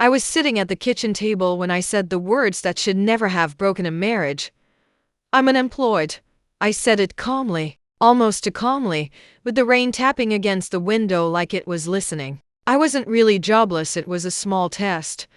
I was sitting at the kitchen table when I said the words that should never have broken a marriage. I'm unemployed. I said it calmly, almost too calmly, with the rain tapping against the window like it was listening. I wasn't really jobless, it was a small test.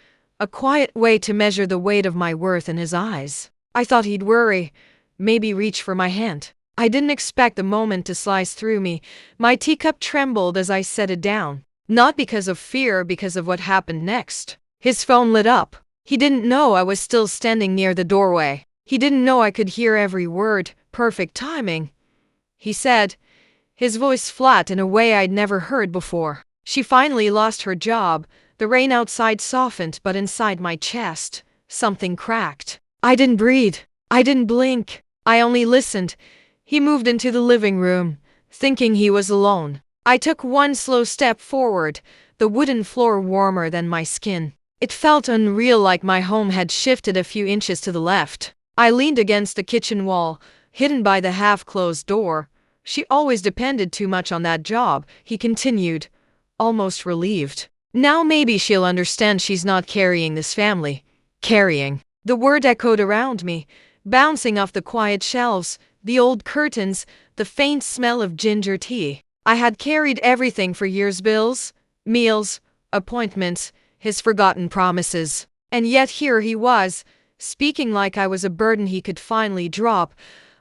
A quiet way to measure the weight of my worth in his eyes. I thought he'd worry, maybe reach for my hand. I didn't expect the moment to slice through me. My teacup trembled as I set it down. Not because of fear, because of what happened next. His phone lit up. He didn't know I was still standing near the doorway. He didn't know I could hear every word. Perfect timing. He said, his voice flat in a way I'd never heard before. She finally lost her job. The rain outside softened, but inside my chest, something cracked. I didn't breathe. I didn't blink. I only listened. He moved into the living room, thinking he was alone. I took one slow step forward, the wooden floor warmer than my skin. It felt unreal, like my home had shifted a few inches to the left. I leaned against the kitchen wall, hidden by the half-closed door. She always depended too much on that job, he continued, almost relieved. Now maybe she'll understand she's not carrying this family. Carrying. The word echoed around me, bouncing off the quiet shelves, the old curtains, the faint smell of ginger tea. I had carried everything for years: bills, meals, appointments, his forgotten promises. And yet here he was, speaking like I was a burden he could finally drop.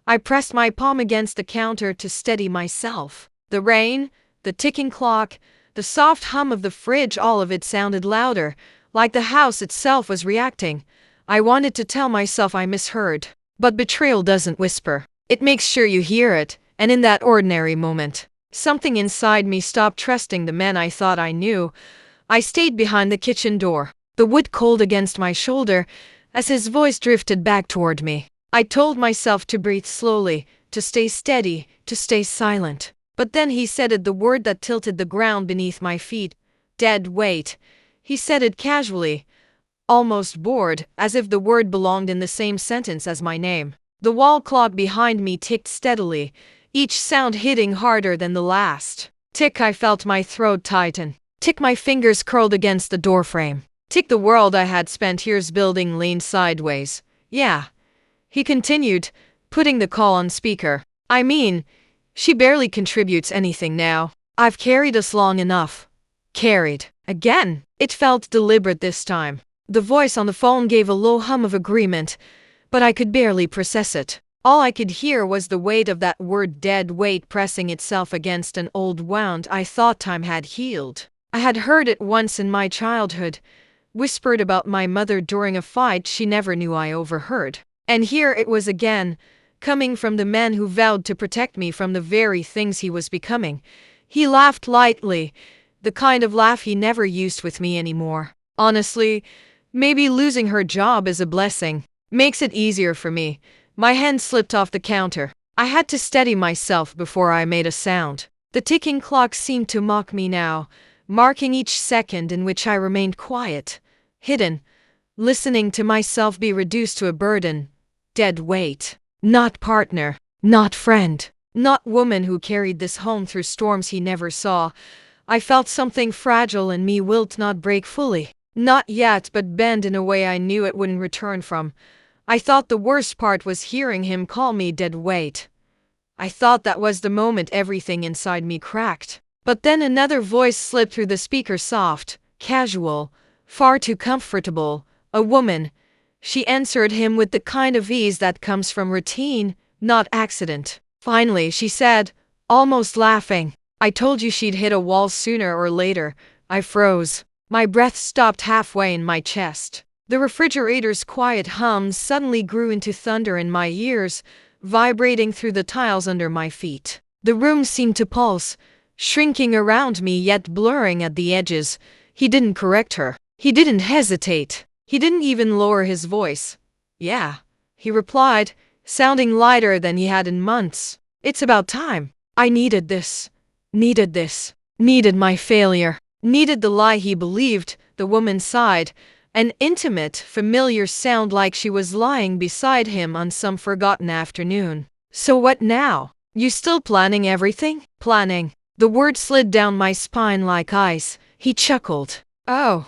I pressed my palm against the counter to steady myself. The rain, the ticking clock, the soft hum of the fridge, all of it sounded louder, like the house itself was reacting. I wanted to tell myself I misheard. But betrayal doesn't whisper. It makes sure you hear it, and in that ordinary moment, something inside me stopped trusting the man I thought I knew. I stayed behind the kitchen door, the wood cold against my shoulder, as his voice drifted back toward me. I told myself to breathe slowly, to stay steady, to stay silent. But then he said it, the word that tilted the ground beneath my feet. Dead weight. He said it casually, almost bored, as if the word belonged in the same sentence as my name. The wall clock behind me ticked steadily, each sound hitting harder than the last. Tick, I felt my throat tighten. Tick, my fingers curled against the doorframe. Tick, the world I had spent years building leaned sideways. Yeah. He continued, putting the call on speaker. I mean, she barely contributes anything now. I've carried us long enough. Carried. Again. It felt deliberate this time. The voice on the phone gave a low hum of agreement, but I could barely process it. All I could hear was the weight of that word, dead weight, pressing itself against an old wound I thought time had healed. I had heard it once in my childhood, whispered about my mother during a fight she never knew I overheard. And here it was again, coming from the man who vowed to protect me from the very things he was becoming. He laughed lightly, the kind of laugh he never used with me anymore. Honestly, maybe losing her job is a blessing. Makes it easier for me. My hand slipped off the counter. I had to steady myself before I made a sound. The ticking clock seemed to mock me now, marking each second in which I remained quiet, hidden, listening to myself be reduced to a burden. Dead weight. Not partner, not friend, not woman who carried this home through storms he never saw. I felt something fragile in me wilt not break fully. Not yet, but bend in a way I knew it wouldn't return from. I thought the worst part was hearing him call me dead weight. I thought that was the moment everything inside me cracked. But then another voice slipped through the speaker, soft, casual, far too comfortable. A woman. She answered him with the kind of ease that comes from routine, not accident. Finally, she said, almost laughing, I told you she'd hit a wall sooner or later. I froze. My breath stopped halfway in my chest. The refrigerator's quiet hums suddenly grew into thunder in my ears, vibrating through the tiles under my feet. The room seemed to pulse, shrinking around me yet blurring at the edges. He didn't correct her. He didn't hesitate. He didn't even lower his voice. Yeah, he replied, sounding lighter than he had in months. It's about time. I needed this. Needed this. Needed my failure. Needed the lie he believed. The woman sighed, an intimate, familiar sound like she was lying beside him on some forgotten afternoon. So what now? You still planning everything? Planning. The word slid down my spine like ice. He chuckled. Oh.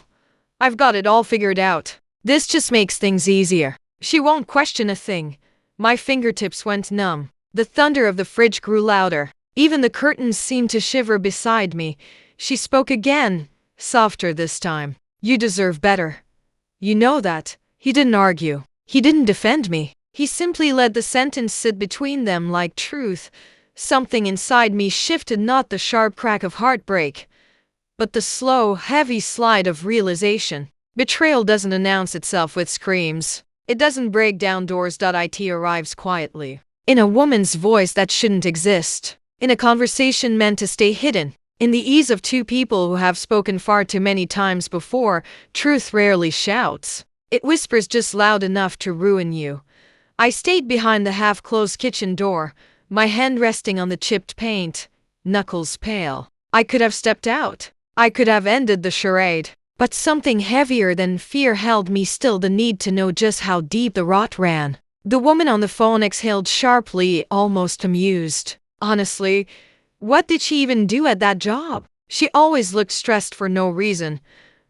I've got it all figured out. This just makes things easier. She won't question a thing. My fingertips went numb. The thunder of the fridge grew louder. Even the curtains seemed to shiver beside me. She spoke again, softer this time. You deserve better. You know that. He didn't argue. He didn't defend me. He simply let the sentence sit between them like truth. Something inside me shifted, not the sharp crack of heartbreak, but the slow, heavy slide of realization. Betrayal doesn't announce itself with screams. It doesn't break down doors. It arrives quietly. In a woman's voice that shouldn't exist. In a conversation meant to stay hidden. In the ease of two people who have spoken far too many times before. Truth rarely shouts. It whispers just loud enough to ruin you. I stayed behind the half-closed kitchen door, my hand resting on the chipped paint, knuckles pale. I could have stepped out. I could have ended the charade. But something heavier than fear held me still, the need to know just how deep the rot ran. The woman on the phone exhaled sharply, almost amused. Honestly, what did she even do at that job? She always looked stressed for no reason.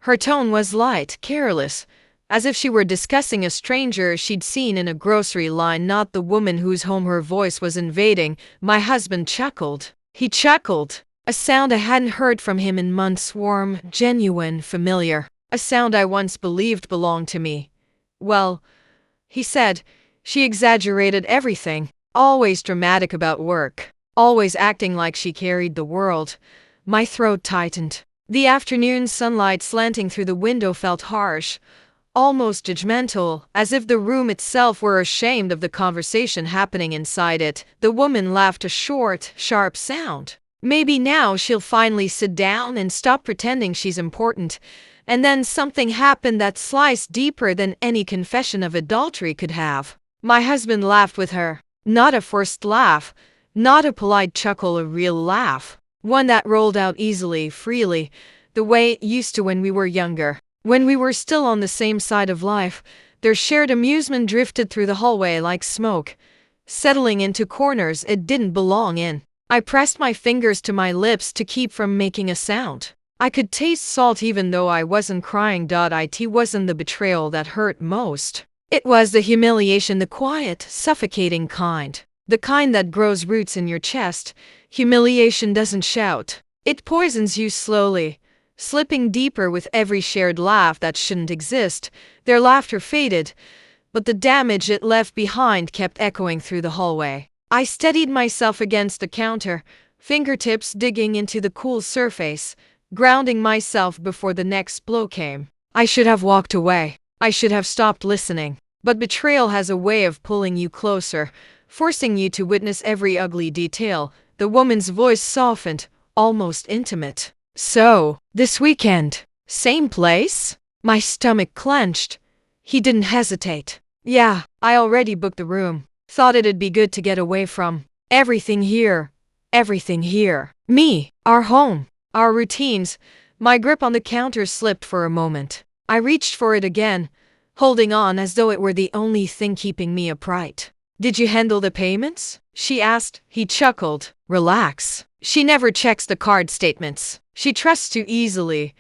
Her tone was light, careless, as if she were discussing a stranger she'd seen in a grocery line, not the woman whose home her voice was invading. My husband chuckled. He chuckled. A sound I hadn't heard from him in months, warm, genuine, familiar. A sound I once believed belonged to me. Well, he said, she exaggerated everything. Always dramatic about work. Always acting like she carried the world. My throat tightened. The afternoon sunlight slanting through the window felt harsh, almost judgmental, as if the room itself were ashamed of the conversation happening inside it. The woman laughed, a short, sharp sound. Maybe now she'll finally sit down and stop pretending she's important. And then something happened that sliced deeper than any confession of adultery could have. My husband laughed with her. Not a forced laugh, not a polite chuckle, a real laugh. One that rolled out easily, freely, the way it used to when we were younger. When we were still on the same side of life. Their shared amusement drifted through the hallway like smoke, settling into corners it didn't belong in. I pressed my fingers to my lips to keep from making a sound. I could taste salt even though I wasn't crying. It wasn't the betrayal that hurt most. It was the humiliation, the quiet, suffocating kind. The kind that grows roots in your chest. Humiliation doesn't shout. It poisons you slowly, slipping deeper with every shared laugh that shouldn't exist. Their laughter faded, but the damage it left behind kept echoing through the hallway. I steadied myself against the counter, fingertips digging into the cool surface, grounding myself before the next blow came. I should have walked away. I should have stopped listening. But betrayal has a way of pulling you closer, forcing you to witness every ugly detail. The woman's voice softened, almost intimate. So, this weekend, same place? My stomach clenched. He didn't hesitate. Yeah, I already booked the room. Thought it'd be good to get away from everything here. Everything here. Me, our home, our routines. My grip on the counter slipped for a moment. I reached for it again, holding on as though it were the only thing keeping me upright. Did you handle the payments? She asked. He chuckled. Relax. She never checks the card statements. She trusts too easily.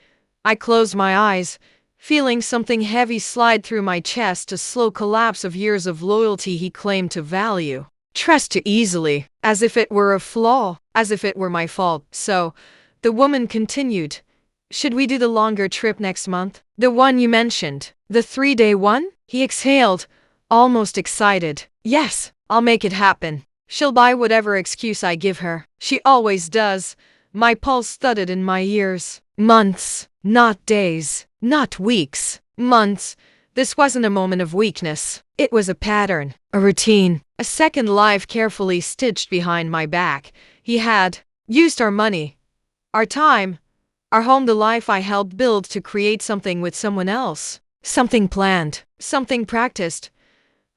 I closed my eyes, feeling something heavy slide through my chest, a slow collapse of years of loyalty he claimed to value. Trust too easily, as if it were a flaw, as if it were my fault. So, the woman continued. Should we do the longer trip next month? The one you mentioned. The 3-day one? He exhaled, almost excited. Yes, I'll make it happen. She'll buy whatever excuse I give her. She always does. My pulse thudded in my ears. Months, not days, not weeks. Months. This wasn't a moment of weakness. It was a pattern, a routine, a second life carefully stitched behind my back. He had used our money, our time, our home, the life I helped build, to create something with someone else. Something planned, something practiced.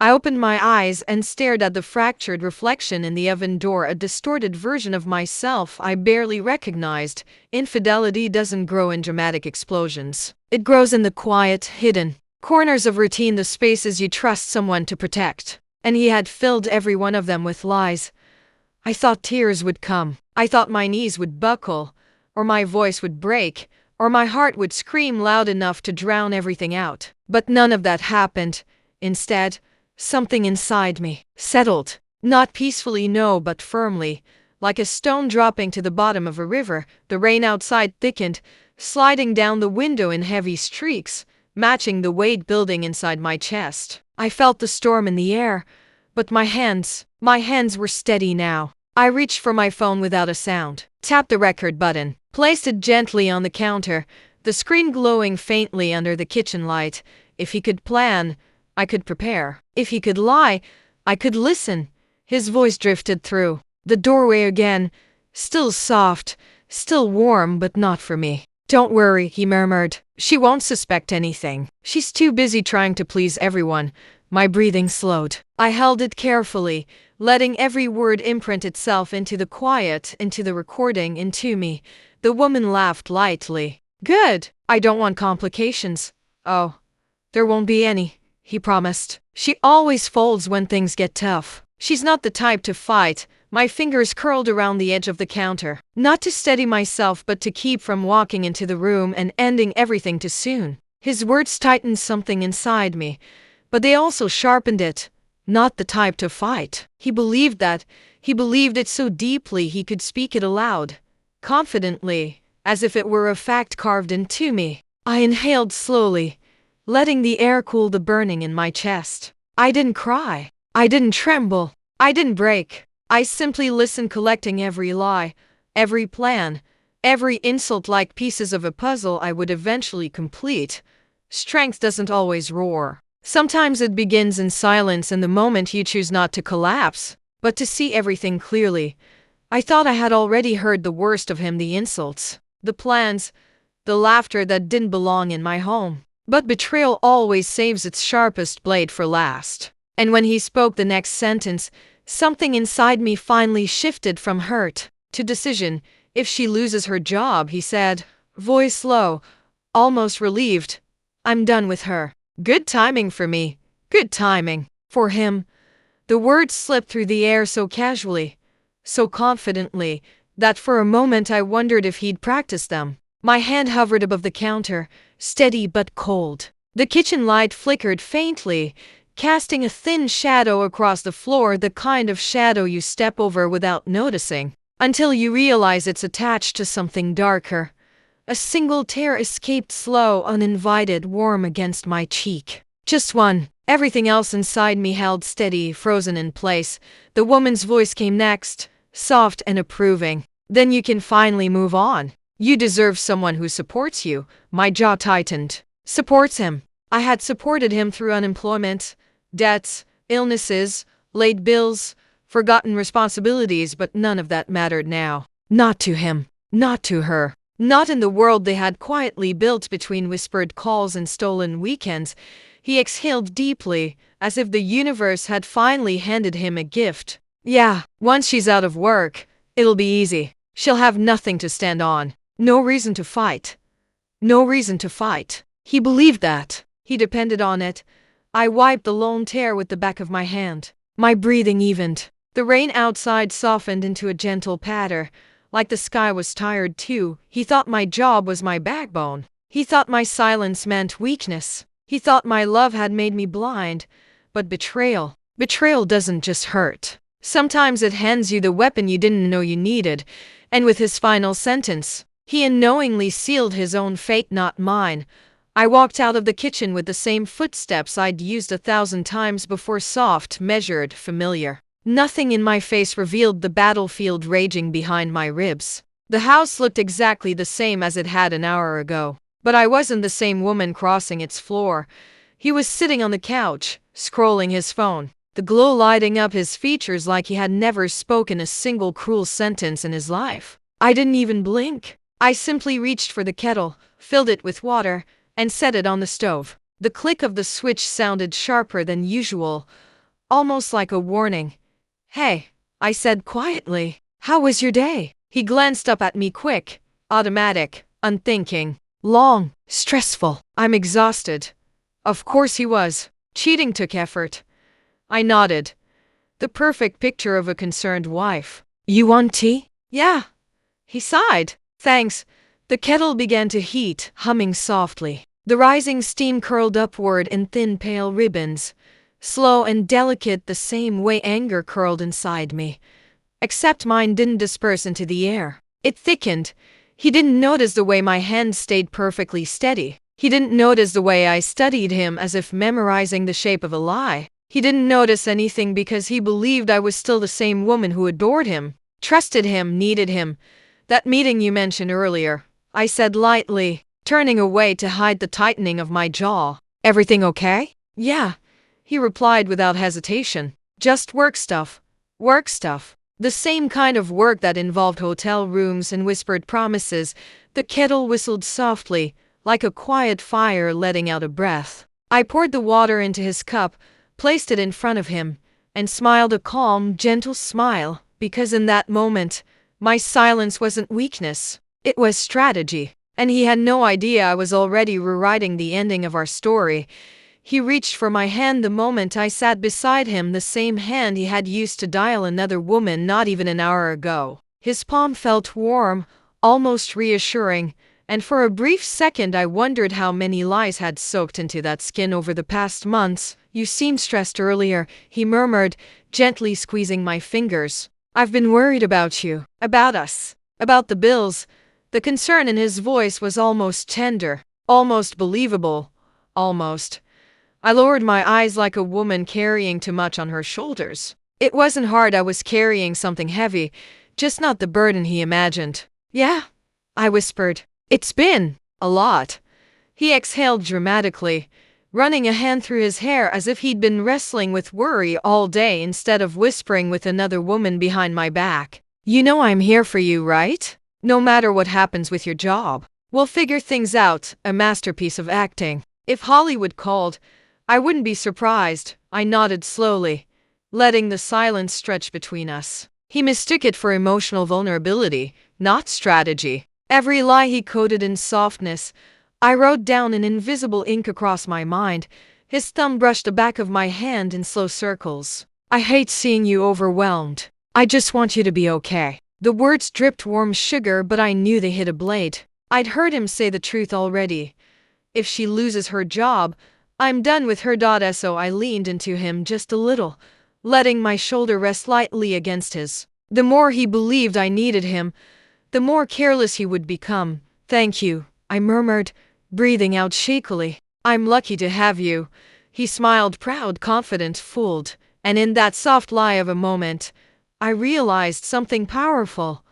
I opened my eyes and stared at the fractured reflection in the oven door, a distorted version of myself I barely recognized. Infidelity doesn't grow in dramatic explosions. It grows in the quiet, hidden corners of routine, the spaces you trust someone to protect. And he had filled every one of them with lies. I thought tears would come. I thought my knees would buckle, or my voice would break, or my heart would scream loud enough to drown everything out. But none of that happened. Instead, something inside me settled. Not peacefully, no, but firmly. Like a stone dropping to the bottom of a river, the rain outside thickened, sliding down the window in heavy streaks, matching the weight building inside my chest. I felt the storm in the air, but my hands were steady now. I reached for my phone without a sound, tapped the record button, placed it gently on the counter, the screen glowing faintly under the kitchen light. If he could plan, I could prepare. If he could lie, I could listen. His voice drifted through the doorway again, still soft, still warm, but not for me. "Don't worry," he murmured. "She won't suspect anything. She's too busy trying to please everyone." My breathing slowed. I held it carefully, letting every word imprint itself into the quiet, into the recording, into me. The woman laughed lightly. "Good. I don't want complications." "Oh, there won't be any," he promised. "She always folds when things get tough. She's not the type to fight." My fingers curled around the edge of the counter, not to steady myself but to keep from walking into the room and ending everything too soon. His words tightened something inside me, but they also sharpened it. Not the type to fight. He believed that. He believed it so deeply he could speak it aloud, confidently, as if it were a fact carved into me. I inhaled slowly, letting the air cool the burning in my chest. I didn't cry. I didn't tremble. I didn't break. I simply listened, collecting every lie, every plan, every insult like pieces of a puzzle I would eventually complete. Strength doesn't always roar. Sometimes it begins in silence in the moment you choose not to collapse, but to see everything clearly. I thought I had already heard the worst of him, the insults, the plans, the laughter that didn't belong in my home. But betrayal always saves its sharpest blade for last. And when he spoke the next sentence, something inside me finally shifted from hurt to decision. "If she loses her job," he said, voice low, almost relieved, "I'm done with her." Good timing for me. Good timing for him. The words slipped through the air so casually, so confidently, that for a moment I wondered if he'd practiced them. My hand hovered above the counter, steady but cold. The kitchen light flickered faintly, casting a thin shadow across the floor, the kind of shadow you step over without noticing, until you realize it's attached to something darker. A single tear escaped, slow, uninvited, warm against my cheek. Just one. Everything else inside me held steady, frozen in place. The woman's voice came next, soft and approving. "Then you can finally move on. You deserve someone who supports you." My jaw tightened. Supports him. I had supported him through unemployment, debts, illnesses, late bills, forgotten responsibilities, but none of that mattered now. Not to him. Not to her. Not in the world they had quietly built between whispered calls and stolen weekends. He exhaled deeply, as if the universe had finally handed him a gift. "Yeah, once she's out of work, it'll be easy. She'll have nothing to stand on. No reason to fight. No reason to fight." He believed that. He depended on it. I wiped the lone tear with the back of my hand. My breathing evened. The rain outside softened into a gentle patter, like the sky was tired too. He thought my job was my backbone. He thought my silence meant weakness. He thought my love had made me blind. But betrayal doesn't just hurt. Sometimes it hands you the weapon you didn't know you needed. And with his final sentence, he unknowingly sealed his own fate, not mine. I walked out of the kitchen with the same footsteps I'd used 1,000 times before, soft, measured, familiar. Nothing in my face revealed the battlefield raging behind my ribs. The house looked exactly the same as it had an hour ago, but I wasn't the same woman crossing its floor. He was sitting on the couch, scrolling his phone, the glow lighting up his features like he had never spoken a single cruel sentence in his life. I didn't even blink. I simply reached for the kettle, filled it with water, and set it on the stove. The click of the switch sounded sharper than usual, almost like a warning. "Hey," I said quietly. "How was your day?" He glanced up at me, quick, automatic, unthinking. "Long, stressful." "I'm exhausted." Of course he was. Cheating took effort. I nodded. The perfect picture of a concerned wife. "You want tea?" "Yeah." He sighed. "Thanks, The kettle began to heat, humming softly. The rising steam curled upward in thin pale ribbons, slow and delicate the same way anger curled inside me. Except mine didn't disperse into the air. It thickened. He didn't notice the way my hand stayed perfectly steady. He didn't notice the way I studied him as if memorizing the shape of a lie. He didn't notice anything because he believed I was still the same woman who adored him, trusted him, needed him. That meeting you mentioned earlier, I said lightly, turning away to hide the tightening of my jaw. Everything okay? Yeah, he replied without hesitation. Just work stuff. Work stuff. The same kind of work that involved hotel rooms and whispered promises. The kettle whistled softly, like a quiet fire letting out a breath. I poured the water into his cup, placed it in front of him, and smiled a calm, gentle smile, because in that moment, my silence wasn't weakness. It was strategy. And he had no idea I was already rewriting the ending of our story. He reached for my hand the moment I sat beside him, the same hand he had used to dial another woman not even an hour ago. His palm felt warm, almost reassuring, and for a brief second I wondered how many lies had soaked into that skin over the past months. You seemed stressed earlier, he murmured, gently squeezing my fingers. I've been worried about you, about us, about the bills. The concern in his voice was almost tender, almost believable, almost. I lowered my eyes like a woman carrying too much on her shoulders. It wasn't hard, I was carrying something heavy, just not the burden he imagined. Yeah, I whispered. It's been a lot. He exhaled dramatically, running a hand through his hair as if he'd been wrestling with worry all day instead of whispering with another woman behind my back. You know I'm here for you, right? No matter what happens with your job. We'll figure things out, a masterpiece of acting. If Hollywood called, I wouldn't be surprised. I nodded slowly, letting the silence stretch between us. He mistook it for emotional vulnerability, not strategy. Every lie he coded in softness. I wrote down in invisible ink across my mind. His thumb brushed the back of my hand in slow circles. I hate seeing you overwhelmed. I just want you to be okay. The words dripped warm sugar, but I knew they hit a blade. I'd heard him say the truth already. If she loses her job, I'm done with her. So I leaned into him just a little, letting my shoulder rest lightly against his. The more he believed I needed him, the more careless he would become. Thank you, I murmured, breathing out shakily. I'm lucky to have you. He smiled, proud, confident, fooled, and in that soft lie of a moment, I realized something powerful.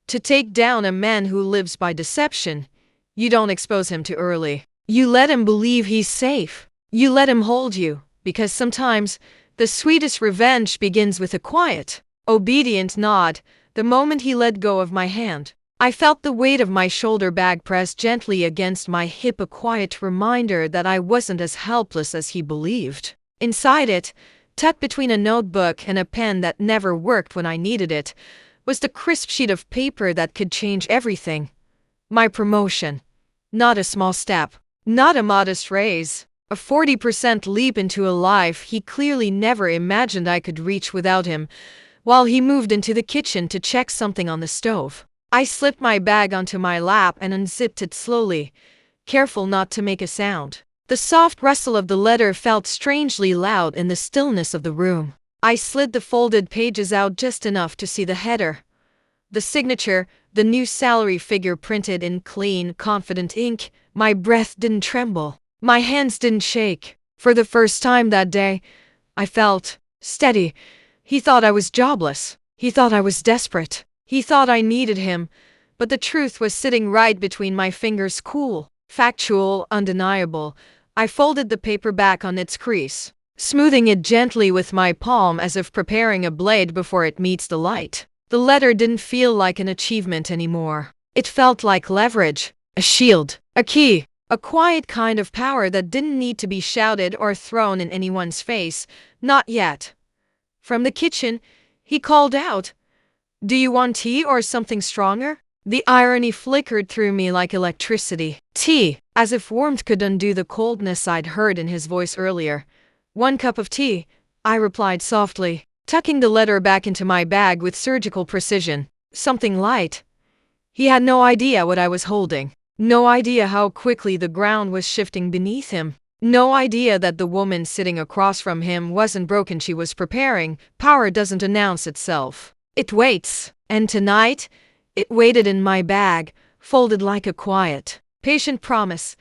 To take down a man who lives by deception, you don't expose him too early. You let him believe he's safe. You let him hold you, because sometimes the sweetest revenge begins with a quiet, obedient nod. The moment he let go of my hand, I felt the weight of my shoulder bag pressed gently against my hip, a quiet reminder that I wasn't as helpless as he believed. Inside it, tucked between a notebook and a pen that never worked when I needed it, was the crisp sheet of paper that could change everything. My promotion. Not a small step. Not a modest raise. A 40% leap into a life he clearly never imagined I could reach without him. While he moved into the kitchen to check something on the stove, I slipped my bag onto my lap and unzipped it slowly, careful not to make a sound. The soft rustle of the letter felt strangely loud in the stillness of the room. I slid the folded pages out just enough to see the header. The signature, the new salary figure printed in clean, confident ink. My breath didn't tremble. My hands didn't shake. For the first time that day, I felt steady. He thought I was jobless. He thought I was desperate. He thought I needed him. But the truth was sitting right between my fingers, cool, factual, undeniable. I folded the paper back on its crease, smoothing it gently with my palm as if preparing a blade before it meets the light. The letter didn't feel like an achievement anymore. It felt like leverage, a shield, a key, a quiet kind of power that didn't need to be shouted or thrown in anyone's face. Not yet. From the kitchen, he called out, "Do you want tea or something stronger?" The irony flickered through me like electricity. Tea, as if warmth could undo the coldness I'd heard in his voice earlier. "1 cup of tea," I replied softly, tucking the letter back into my bag with surgical precision. "Something light." He had no idea what I was holding. No idea how quickly the ground was shifting beneath him. No idea that the woman sitting across from him wasn't broken, she was preparing. Power doesn't announce itself. It waits. And tonight, it waited in my bag, folded like a quiet, patient promise.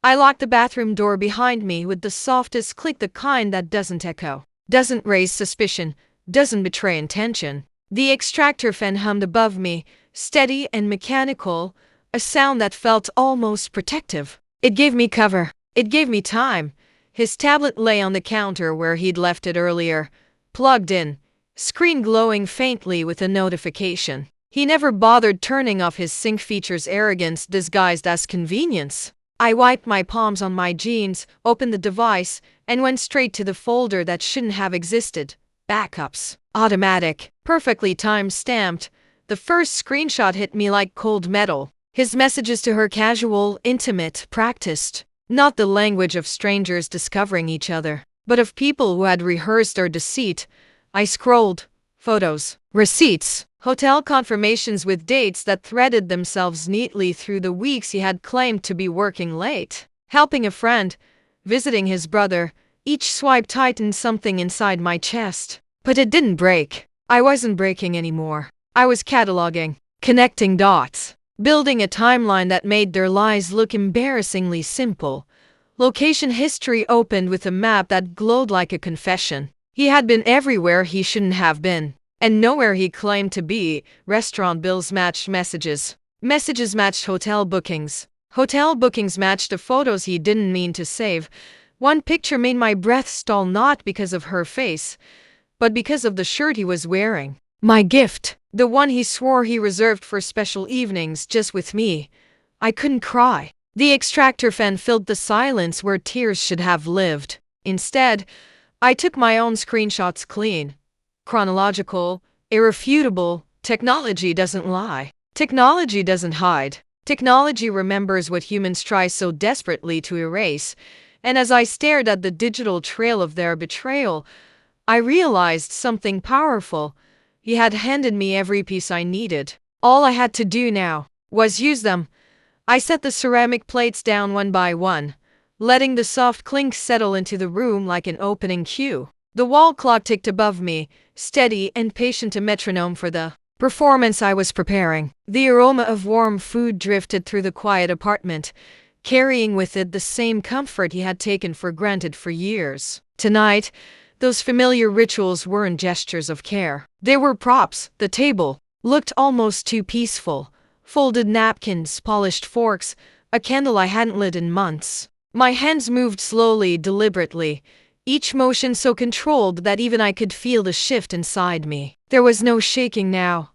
I locked the bathroom door behind me with the softest click, the kind that doesn't echo, doesn't raise suspicion, doesn't betray intention. The extractor fan hummed above me, steady and mechanical, a sound that felt almost protective. It gave me cover. It gave me time. His tablet lay on the counter where he'd left it earlier, plugged in, screen glowing faintly with a notification. He never bothered turning off his sync features, arrogance disguised as convenience. I wiped my palms on my jeans, opened the device, and went straight to the folder that shouldn't have existed. Backups. Automatic. Perfectly time-stamped. The first screenshot hit me like cold metal. His messages to her, casual, intimate, practiced. Not the language of strangers discovering each other, but of people who had rehearsed their deceit. I scrolled. Photos. Receipts. Hotel confirmations with dates that threaded themselves neatly through the weeks he had claimed to be working late. Helping a friend. Visiting his brother. Each swipe tightened something inside my chest. But it didn't break. I wasn't breaking anymore. I was cataloging. Connecting dots. Building a timeline that made their lies look embarrassingly simple. Location history opened with a map that glowed like a confession. He had been everywhere he shouldn't have been. And nowhere he claimed to be. Restaurant bills matched messages. Messages matched hotel bookings. Hotel bookings matched the photos he didn't mean to save. One picture made my breath stall, not because of her face, but because of the shirt he was wearing. My gift. The one he swore he reserved for special evenings just with me. I couldn't cry. The extractor fan filled the silence where tears should have lived. Instead, I took my own screenshots clean. Chronological, irrefutable. Technology doesn't lie. Technology doesn't hide. Technology remembers what humans try so desperately to erase. And as I stared at the digital trail of their betrayal, I realized something powerful. He had handed me every piece I needed. All I had to do now was use them. I set the ceramic plates down one by one, letting the soft clink settle into the room like an opening cue. The wall clock ticked above me, steady and patient, a metronome for the performance I was preparing. The aroma of warm food drifted through the quiet apartment, carrying with it the same comfort he had taken for granted for years. Tonight, those familiar rituals weren't gestures of care. They were props. The table looked almost too peaceful. Folded napkins, polished forks, a candle I hadn't lit in months. My hands moved slowly, deliberately, each motion so controlled that even I could feel the shift inside me. There was no shaking now.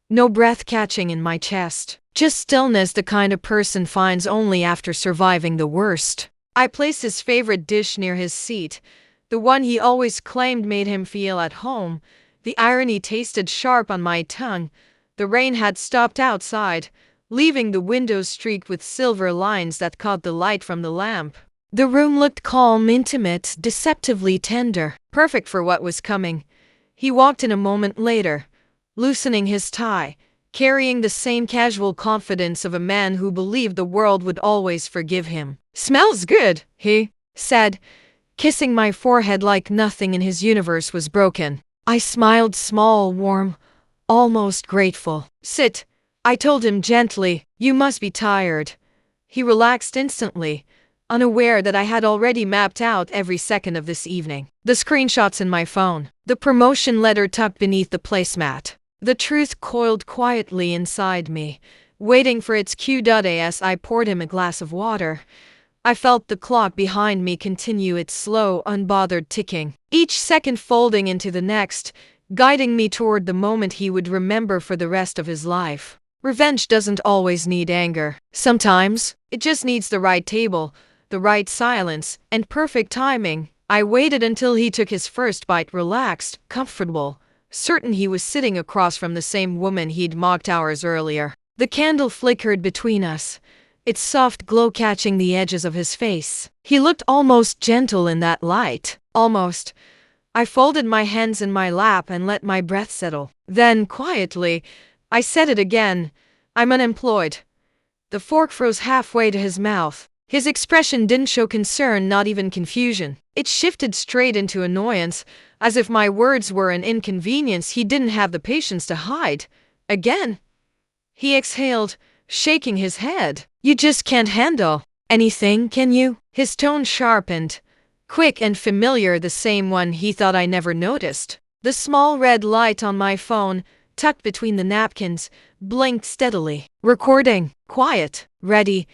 No breath catching in my chest. Just stillness, the kind a person finds only after surviving the worst. I placed his favorite dish near his seat, the one he always claimed made him feel at home. The irony tasted sharp on my tongue. The rain had stopped outside, leaving the windows streaked with silver lines that caught the light from the lamp. The room looked calm, intimate, deceptively tender, perfect for what was coming. He walked in a moment later, loosening his tie, carrying the same casual confidence of a man who believed the world would always forgive him. "Smells good," he said, kissing my forehead like nothing in his universe was broken. I smiled, small, warm, almost grateful. "Sit," I told him gently. "You must be tired." He relaxed instantly, unaware that I had already mapped out every second of this evening. The screenshots in my phone, the promotion letter tucked beneath the placemat. The truth coiled quietly inside me, waiting for its cue. As I poured him a glass of water, I felt the clock behind me continue its slow, unbothered ticking, each second folding into the next, guiding me toward the moment he would remember for the rest of his life. Revenge doesn't always need anger. Sometimes, it just needs the right table, the right silence, and perfect timing. I waited until he took his first bite, relaxed, comfortable, certain he was sitting across from the same woman he'd mocked hours earlier. The candle flickered between us, its soft glow catching the edges of his face. He looked almost gentle in that light. Almost. I folded my hands in my lap and let my breath settle. Then, quietly, I said it again, I'm unemployed. The fork froze halfway to his mouth. His expression didn't show concern, not even confusion. It shifted straight into annoyance, as if my words were an inconvenience he didn't have the patience to hide. Again, he exhaled, shaking his head. You just can't handle anything, can you? His tone sharpened, quick and familiar, the same one he thought I never noticed. The small red light on my phone, tucked between the napkins, blinked steadily. Recording. Quiet. Ready.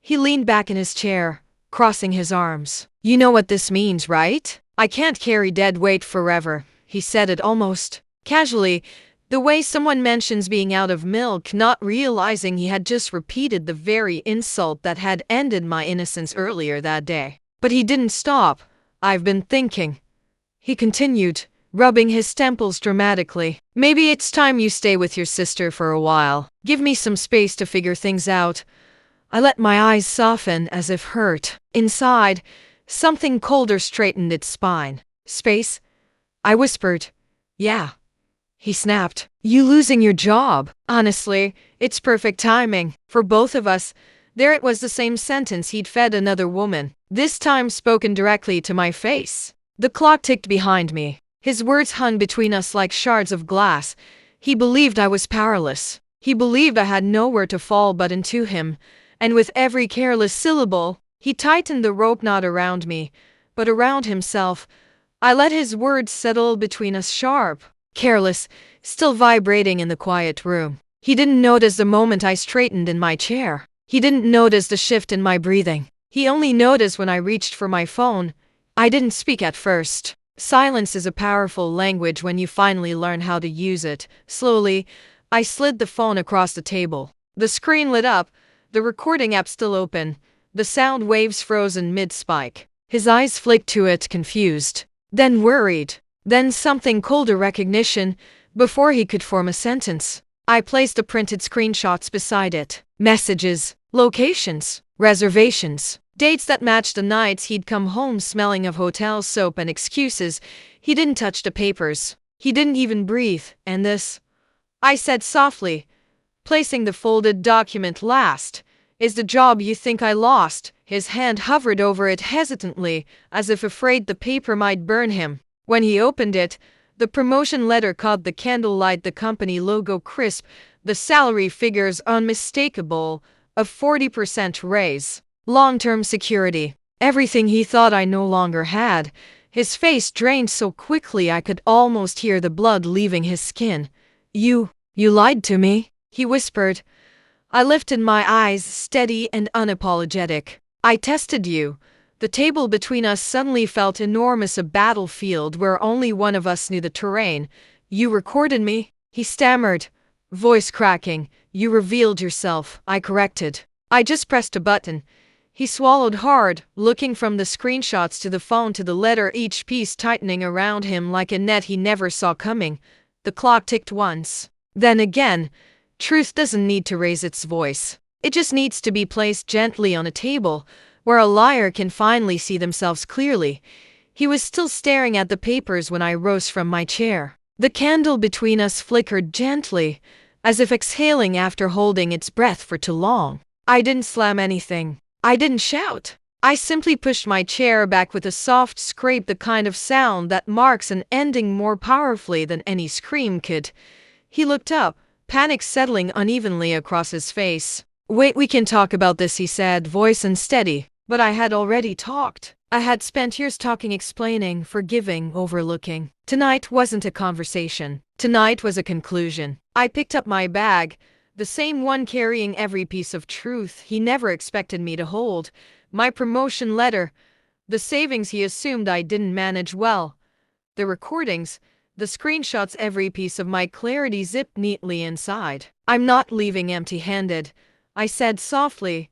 He leaned back in his chair, crossing his arms. You know what this means, right? I can't carry dead weight forever. He said it almost casually, the way someone mentions being out of milk, not realizing he had just repeated the very insult that had ended my innocence earlier that day. But he didn't stop. I've been thinking, he continued, rubbing his temples dramatically. Maybe it's time you stay with your sister for a while. Give me some space to figure things out. I let my eyes soften as if hurt. Inside, something colder straightened its spine. Space? I whispered. Yeah. He snapped. You losing your job? Honestly, it's perfect timing. For both of us. There it was, the same sentence he'd fed another woman, this time spoken directly to my face. The clock ticked behind me. His words hung between us like shards of glass. He believed I was powerless. He believed I had nowhere to fall but into him. And with every careless syllable, he tightened the rope not around me, but around himself. I let his words settle between us, sharp, careless, still vibrating in the quiet room. He didn't notice the moment I straightened in my chair. He didn't notice the shift in my breathing. He only noticed when I reached for my phone. I didn't speak at first. Silence is a powerful language when you finally learn how to use it. Slowly, I slid the phone across the table. The screen lit up. The recording app still open, the sound waves frozen mid-spike. His eyes flicked to it, confused, then worried, then something colder, recognition, before he could form a sentence. I placed the printed screenshots beside it. Messages, locations, reservations, dates that matched the nights he'd come home smelling of hotel soap and excuses. He didn't touch the papers. He didn't even breathe. And this? I said softly, placing the folded document last. Is the job you think I lost? His hand hovered over it hesitantly, as if afraid the paper might burn him. When he opened it, the promotion letter caught the candlelight, the company logo crisp, the salary figures unmistakable, a 40% raise, long-term security, everything he thought I no longer had. His face drained so quickly I could almost hear the blood leaving his skin. You lied to me? He whispered. I lifted my eyes, steady and unapologetic. I tested you. The table between us suddenly felt enormous, a battlefield where only one of us knew the terrain. You recorded me? He stammered, voice cracking. You revealed yourself, I corrected. I just pressed a button. He swallowed hard, looking from the screenshots to the phone to the letter, each piece tightening around him like a net he never saw coming. The clock ticked once, then again. Truth doesn't need to raise its voice. It just needs to be placed gently on a table, where a liar can finally see themselves clearly. He was still staring at the papers when I rose from my chair. The candle between us flickered gently, as if exhaling after holding its breath for too long. I didn't slam anything. I didn't shout. I simply pushed my chair back with a soft scrape, the kind of sound that marks an ending more powerfully than any scream could. He looked up, panic settling unevenly across his face. Wait, we can talk about this, he said, voice unsteady. But I had already talked. I had spent years talking, explaining, forgiving, overlooking. Tonight wasn't a conversation. Tonight was a conclusion. I picked up my bag, the same one carrying every piece of truth he never expected me to hold. My promotion letter, the savings he assumed I didn't manage well, the recordings, the screenshots, every piece of my clarity zipped neatly inside. I'm not leaving empty-handed, I said softly.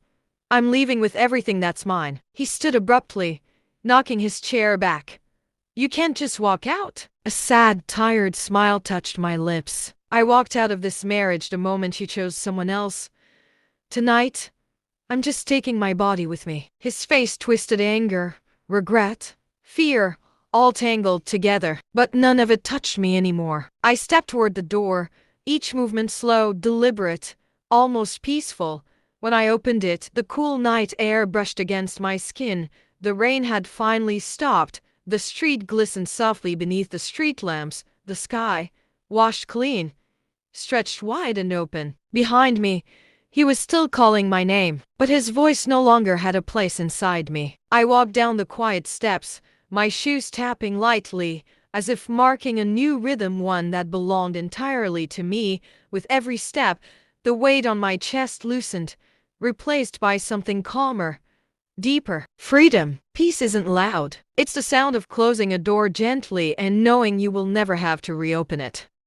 I'm leaving with everything that's mine. He stood abruptly, knocking his chair back. You can't just walk out. A sad, tired smile touched my lips. I walked out of this marriage the moment you chose someone else. Tonight, I'm just taking my body with me. His face twisted, anger, regret, fear, all tangled together, but none of it touched me anymore. I stepped toward the door, each movement slow, deliberate, almost peaceful. When I opened it, the cool night air brushed against my skin. The rain had finally stopped. The street glistened softly beneath the street lamps. The sky, washed clean, stretched wide and open. Behind me, he was still calling my name, but his voice no longer had a place inside me. I walked down the quiet steps, my shoes tapping lightly, as if marking a new rhythm, one that belonged entirely to me. With every step, the weight on my chest loosened, replaced by something calmer, deeper. Freedom. Peace isn't loud. It's the sound of closing a door gently and knowing you will never have to reopen it.